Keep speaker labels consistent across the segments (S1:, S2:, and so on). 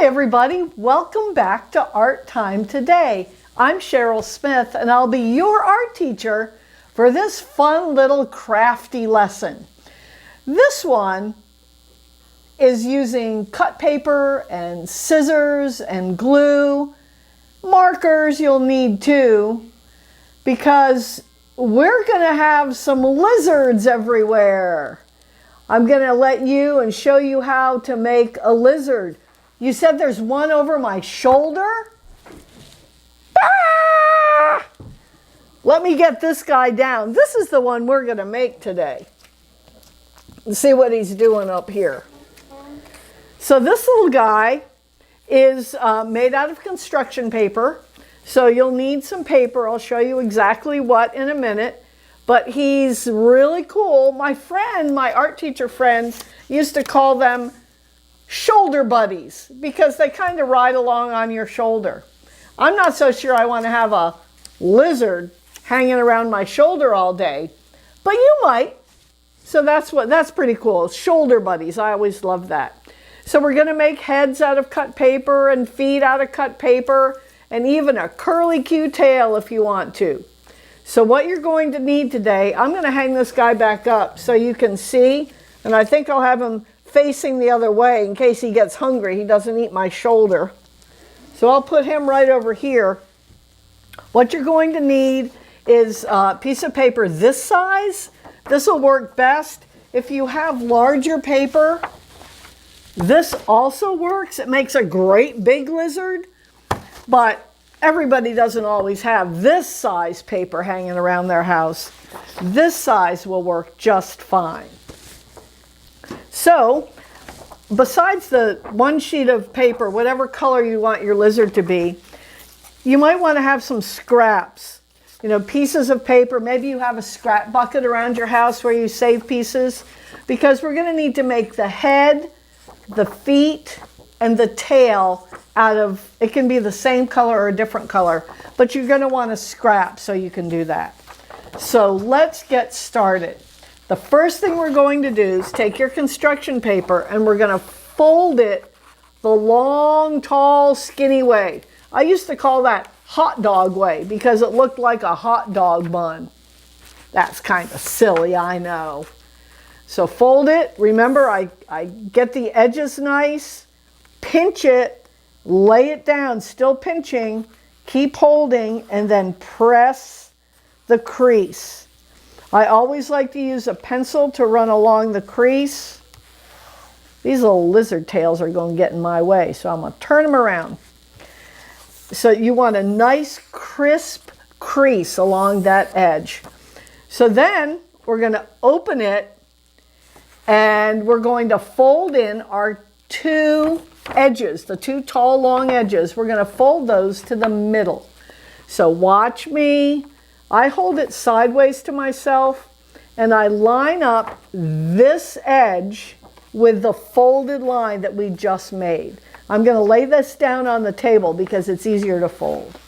S1: everybody, welcome back to Art Time Today. I'm Cheryl Smith and I'll be your art teacher for this fun little crafty lesson. This one is using cut paper and scissors and glue. Markers you'll need too, because we're going to have some lizards everywhere. I'm going to let you and show you how to make a lizard. You said there's one over my shoulder? Ah! Let me get this guy down. This is the one we're going to make today. Let's see what he's doing up here. So this little guy is made out of construction paper. So you'll need some paper. I'll show you exactly what in a minute. But he's really cool. My friend, my art teacher friend, used to call them shoulder buddies because they kind of ride along on your shoulder. I'm not so sure I want to have a lizard hanging around my shoulder all day, but you might. So that's pretty cool. Shoulder buddies. I always love that. So we're going to make heads out of cut paper and feet out of cut paper and even a curly Q tail if you want to. So what you're going to need today, I'm going to hang this guy back up so you can see, and I think I'll have him facing the other way in case he gets hungry. He doesn't eat my shoulder. So I'll put him right over here. What you're going to need is a piece of paper this size. This will work best. If you have larger paper, this also works. It makes a great big lizard, but everybody doesn't always have this size paper hanging around their house. This size will work just fine. So, besides the one sheet of paper, whatever color you want your lizard to be, you might want to have some scraps. You know, pieces of paper. Maybe you have a scrap bucket around your house where you save pieces, because we're going to need to make the head, the feet, and the tail out of, it can be the same color or a different color, but you're going to want to scrap so you can do that. So let's get started. The first thing we're going to do is take your construction paper and we're going to fold it the long, tall, skinny way. I used to call that hot dog way because it looked like a hot dog bun. That's kind of silly, I know. So fold it. Remember, I get the edges nice, pinch it, lay it down, still pinching, keep holding, and then press the crease. I always like to use a pencil to run along the crease. These little lizard tails are going to get in my way, so I'm going to turn them around. So you want a nice crisp crease along that edge. So then we're going to open it and we're going to fold in our two edges, the two tall long edges. We're going to fold those to the middle. So watch me. I hold it sideways to myself and I line up this edge with the folded line that we just made. I'm going to lay this down on the table because it's easier to fold.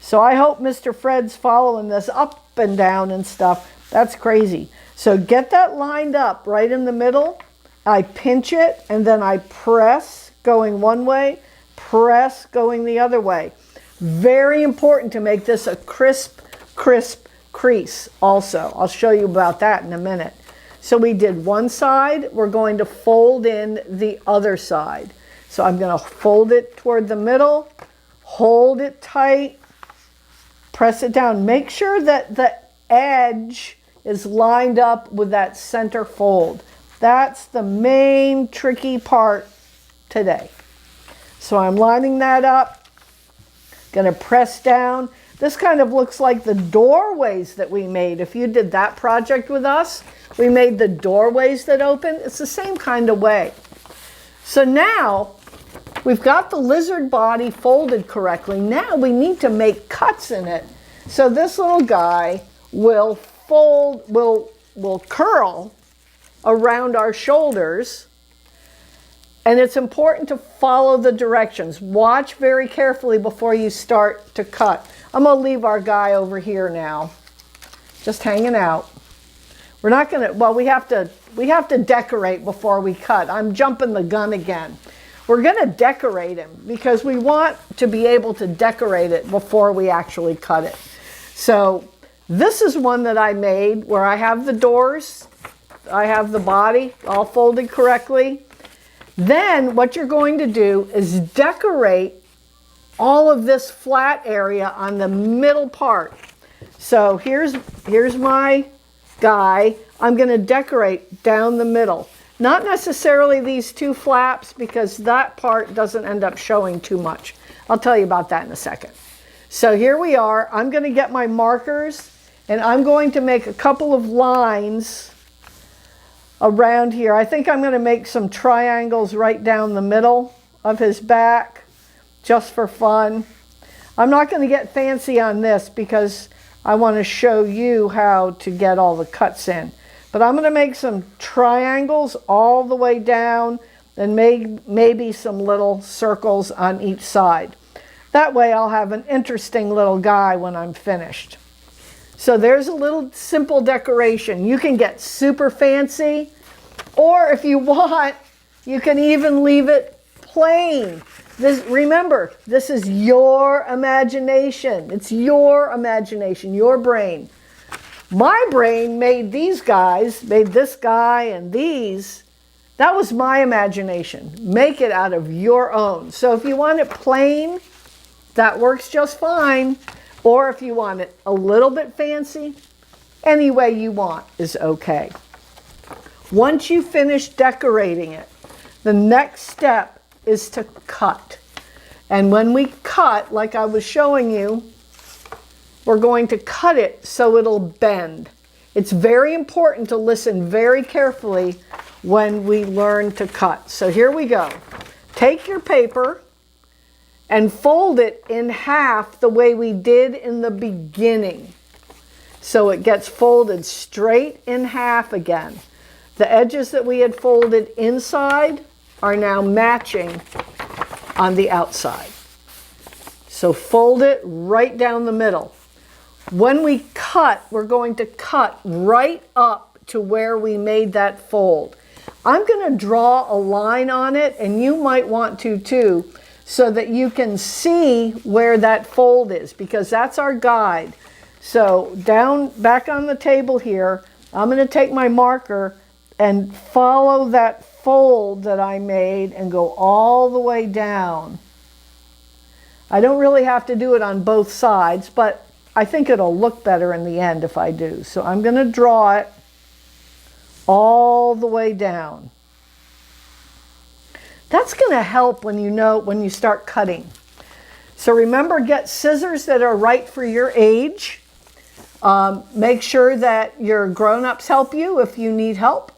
S1: So I hope Mr. Fred's following this up and down and stuff. That's crazy. So get that lined up right in the middle. I pinch it and then I press going one way, press going the other way. Very important to make this a crisp crease also. I'll show you about that in a minute. So we did one side, we're going to fold in the other side. So I'm going to fold it toward the middle, hold it tight, press it down. Make sure that the edge is lined up with that center fold. That's the main tricky part today. So I'm lining that up, going to press down. This kind of looks like the doorways that we made. If you did that project with us, we made the doorways that open. It's the same kind of way. So now we've got the lizard body folded correctly. Now we need to make cuts in it. So this little guy will fold, will curl around our shoulders. And it's important to follow the directions. Watch very carefully before you start to cut. I'm going to leave our guy over here now, just hanging out. We're not going to, well, we have to decorate before we cut. I'm jumping the gun again. We're going to decorate him because we want to be able to decorate it before we actually cut it. So this is one that I made where I have the doors, I have the body all folded correctly. Then what you're going to do is decorate all of this flat area on the middle part. So here's my guy. I'm going to decorate down the middle. Not necessarily these two flaps because that part doesn't end up showing too much. I'll tell you about that in a second. So here we are. I'm going to get my markers and I'm going to make a couple of lines around here. I think I'm going to make some triangles right down the middle of his back just for fun. I'm not going to get fancy on this because I want to show you how to get all the cuts in. But I'm going to make some triangles all the way down and maybe some little circles on each side. That way I'll have an interesting little guy when I'm finished. So there's a little simple decoration. You can get super fancy, or if you want, you can even leave it plain. Remember, this is your imagination. It's your imagination, your brain. My brain made these guys, made this guy and these. That was my imagination. Make it out of your own. So if you want it plain, that works just fine. Or if you want it a little bit fancy, any way you want is okay. Once you finish decorating it, the next step is to cut. And when we cut, like I was showing you, we're going to cut it so it'll bend. It's very important to listen very carefully when we learn to cut. So here we go. Take your paper and fold it in half the way we did in the beginning. So it gets folded straight in half again. The edges that we had folded inside are now matching on the outside. So fold it right down the middle. When we cut, we're going to cut right up to where we made that fold. I'm going to draw a line on it, and you might want to too, so that you can see where that fold is, because that's our guide. So back on the table here, I'm going to take my marker and follow that fold that I made and go all the way down. I don't really have to do it on both sides, but I think it'll look better in the end if I do. So I'm going to draw it all the way down. That's going to help when you start cutting. So remember, get scissors that are right for your age. Make sure that your grown-ups help you if you need help.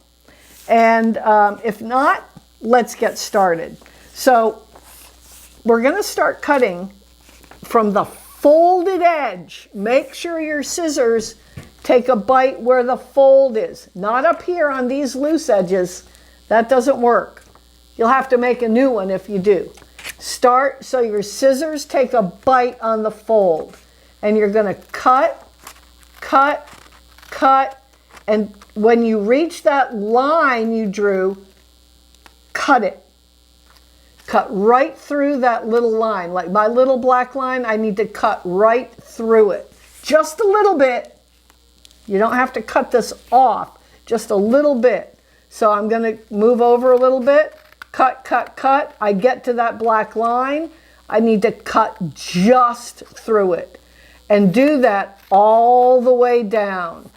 S1: And if not, let's get started. So we're going to start cutting from the folded edge. Make sure your scissors take a bite where the fold is, not up here on these loose edges. That doesn't work. You'll have to make a new one if you do. Start so your scissors take a bite on the fold, and you're going to cut, cut, cut, and when you reach that line you drew, cut it. Cut right through that little line. Like my little black line, I need to cut right through it. Just a little bit. You don't have to cut this off, just a little bit. So I'm going to move over a little bit. Cut, cut, cut. I get to that black line. I need to cut just through it. And do that all the way down.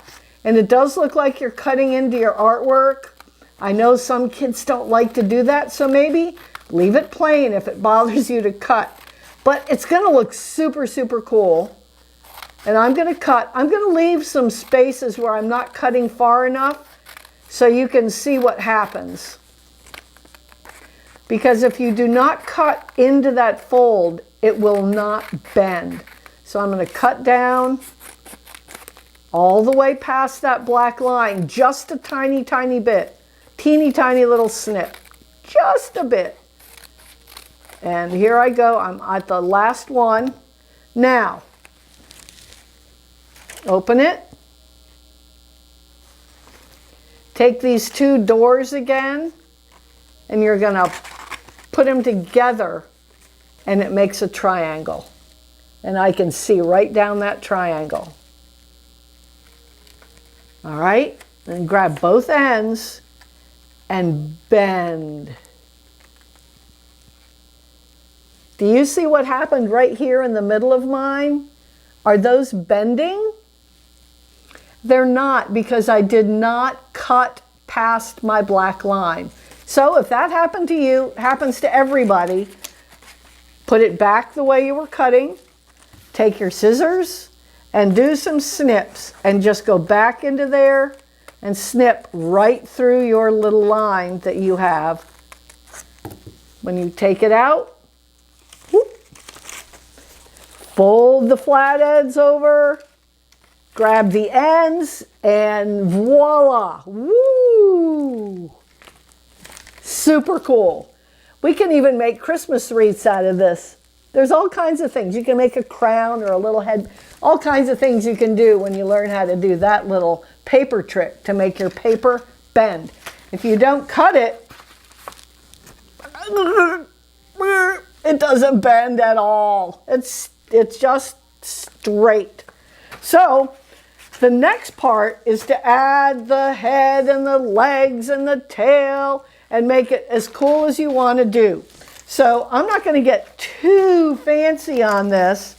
S1: And it does look like you're cutting into your artwork. I know some kids don't like to do that, so maybe leave it plain if it bothers you to cut. But it's going to look super, super cool. And I'm going to cut. I'm going to leave some spaces where I'm not cutting far enough so you can see what happens. Because if you do not cut into that fold, it will not bend. So I'm going to cut down all the way past that black line, just a tiny, tiny bit. Teeny, tiny little snip. Just a bit. And here I go. I'm at the last one. Now, open it. Take these two doors again, and you're going to put them together and it makes a triangle. And I can see right down that triangle. All right, and grab both ends and bend. Do you see what happened right here in the middle of mine? Are those bending? They're not, because I did not cut past my black line. So if that happened to you, happens to everybody, put it back the way you were cutting, take your scissors and do some snips and just go back into there and snip right through your little line that you have. When you take it out, whoop, fold the flat ends over, grab the ends, and voila! Woo! Super cool. We can even make Christmas wreaths out of this. There's all kinds of things. You can make a crown or a little head. All kinds of things you can do when you learn how to do that little paper trick to make your paper bend. If you don't cut it, it doesn't bend at all. It's just straight. So the next part is to add the head and the legs and the tail and make it as cool as you want to do. So I'm not going to get too fancy on this,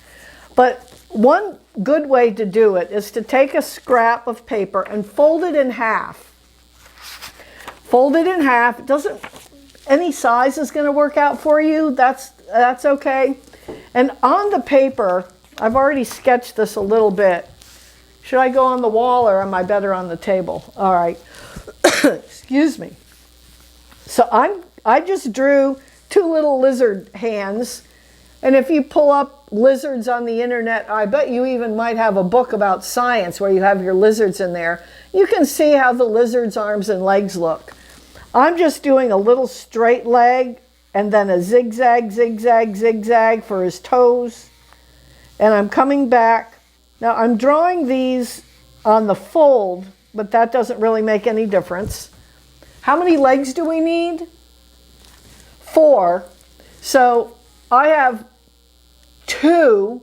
S1: but one good way to do it is to take a scrap of paper and fold it in half. Fold it in half. It doesn't, any size is going to work out for you. That's okay. And on the paper, I've already sketched this a little bit. Should I go on the wall or am I better on the table? All right. Excuse me. So I just drew two little lizard hands. And if you pull up lizards on the internet, I bet you even might have a book about science where you have your lizards in there. You can see how the lizard's arms and legs look. I'm just doing a little straight leg and then a zigzag, zigzag, zigzag for his toes. And I'm coming back. Now I'm drawing these on the fold, but that doesn't really make any difference. How many legs do we need? 4. So I have 2,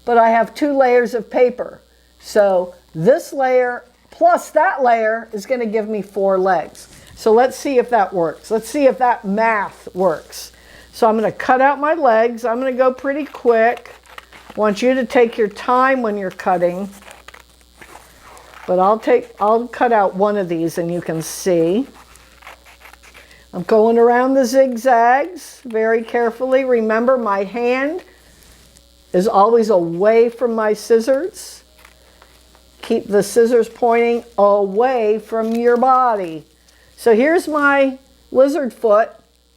S1: but I have 2 layers of paper. So this layer plus that layer is going to give me 4 legs. So let's see if that works. Let's see if that math works. So I'm going to cut out my legs. I'm going to go pretty quick. I want you to take your time when you're cutting. But I'll cut out one of these and you can see. I'm going around the zigzags very carefully. Remember, my hand is always away from my scissors. Keep the scissors pointing away from your body. So here's my lizard foot,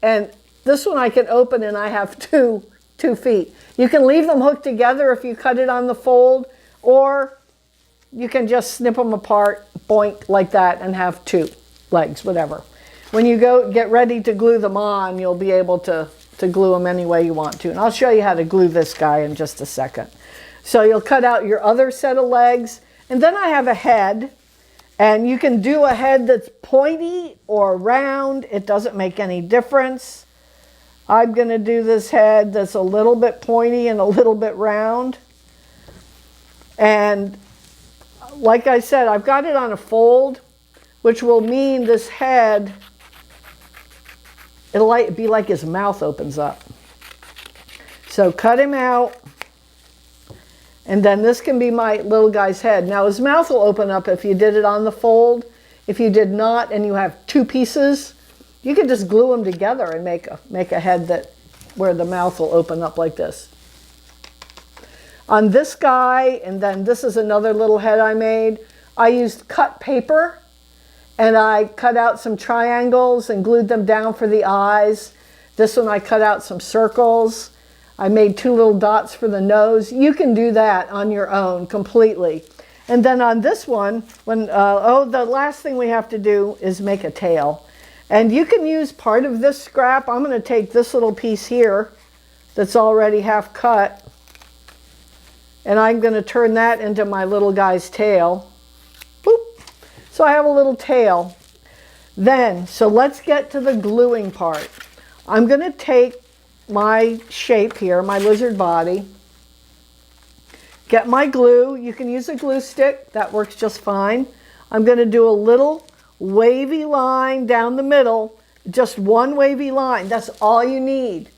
S1: and this one I can open and I have two feet. You can leave them hooked together if you cut it on the fold, or you can just snip them apart, boink, like that, and have 2 legs, whatever. When you go get ready to glue them on, you'll be able to glue them any way you want to. And I'll show you how to glue this guy in just a second. So you'll cut out your other set of legs. And then I have a head. And you can do a head that's pointy or round. It doesn't make any difference. I'm going to do this head that's a little bit pointy and a little bit round. And like I said, I've got it on a fold, which will mean this head, it'll be like his mouth opens up. So cut him out. And then this can be my little guy's head. Now his mouth will open up if you did it on the fold. If you did not and you have 2 pieces, you can just glue them together and make a head where the mouth will open up like this. On this guy, and then this is another little head I made, I used cut paper. And I cut out some triangles and glued them down for the eyes. This one I cut out some circles. I made 2 little dots for the nose. You can do that on your own completely. And then on this one, the last thing we have to do is make a tail. And you can use part of this scrap. I'm going to take this little piece here that's already half cut. And I'm going to turn that into my little guy's tail. Boop. So I have a little tail. So let's get to the gluing part. I'm going to take my shape here, my lizard body, get my glue. You can use a glue stick. That works just fine. I'm going to do a little wavy line down the middle, just one wavy line. That's all you need.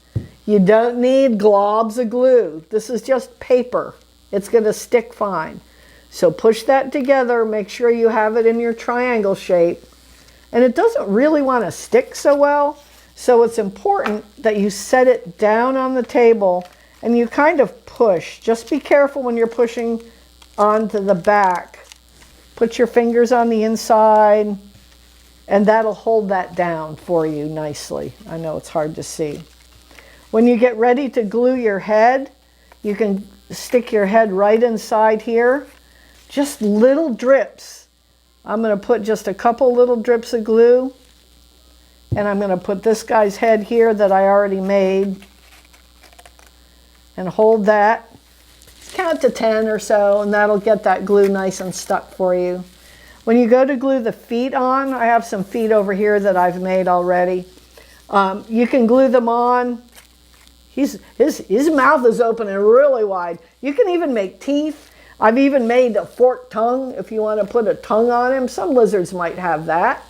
S1: You don't need globs of glue. This is just paper. It's going to stick fine. So push that together. Make sure you have it in your triangle shape. And it doesn't really want to stick so well. So it's important that you set it down on the table and you kind of push. Just be careful when you're pushing onto the back. Put your fingers on the inside and that'll hold that down for you nicely. I know it's hard to see. When you get ready to glue your head, you can stick your head right inside here. Just little drips. I'm going to put just a couple little drips of glue. And I'm going to put this guy's head here that I already made. And hold that. Count to 10 or so, and that'll get that glue nice and stuck for you. When you go to glue the feet on, I have some feet over here that I've made already. You can glue them on. His mouth is open and really wide. You can even make teeth. I've even made a forked tongue if you want to put a tongue on him. Some lizards might have that.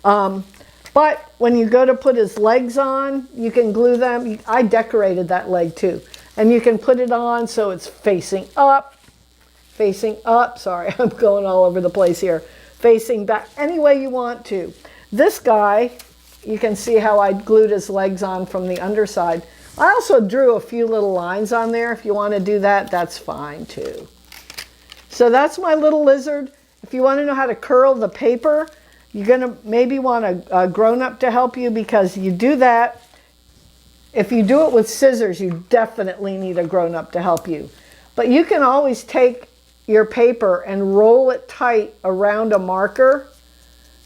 S1: But when you go to put his legs on, you can glue them. I decorated that leg too. And you can put it on so it's facing up. Sorry, I'm going all over the place here. Facing back, any way you want to. This guy, you can see how I glued his legs on from the underside. I also drew a few little lines on there. If you want to do that, that's fine too. So that's my little lizard. If you want to know how to curl the paper, you're going to maybe want a grown-up to help you because you do that. If you do it with scissors, you definitely need a grown-up to help you. But you can always take your paper and roll it tight around a marker.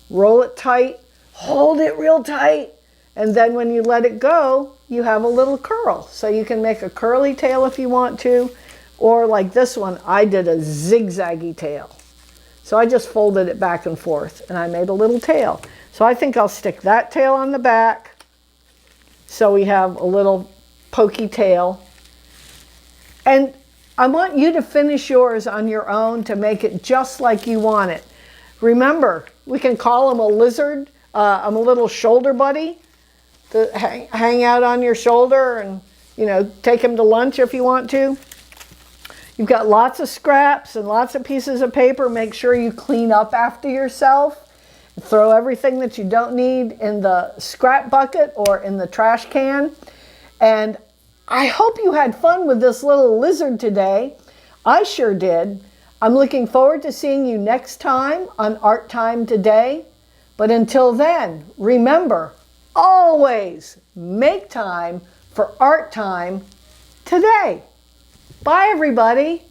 S1: Roll it tight, hold it real tight, and then when you let it go, you have a little curl. So you can make a curly tail if you want to, or like this one, I did a zigzaggy tail. So I just folded it back and forth and I made a little tail. So I think I'll stick that tail on the back so we have a little pokey tail. And I want you to finish yours on your own to make it just like you want it. Remember, we can call him a lizard. I'm a little shoulder buddy to hang out on your shoulder and, you know, take him to lunch if you want to. You've got lots of scraps and lots of pieces of paper. Make sure you clean up after yourself. Throw everything that you don't need in the scrap bucket or in the trash can. And I hope you had fun with this little lizard today. I sure did. I'm looking forward to seeing you next time on Art Time Today. But until then, remember, always make time for art time today. Bye, everybody.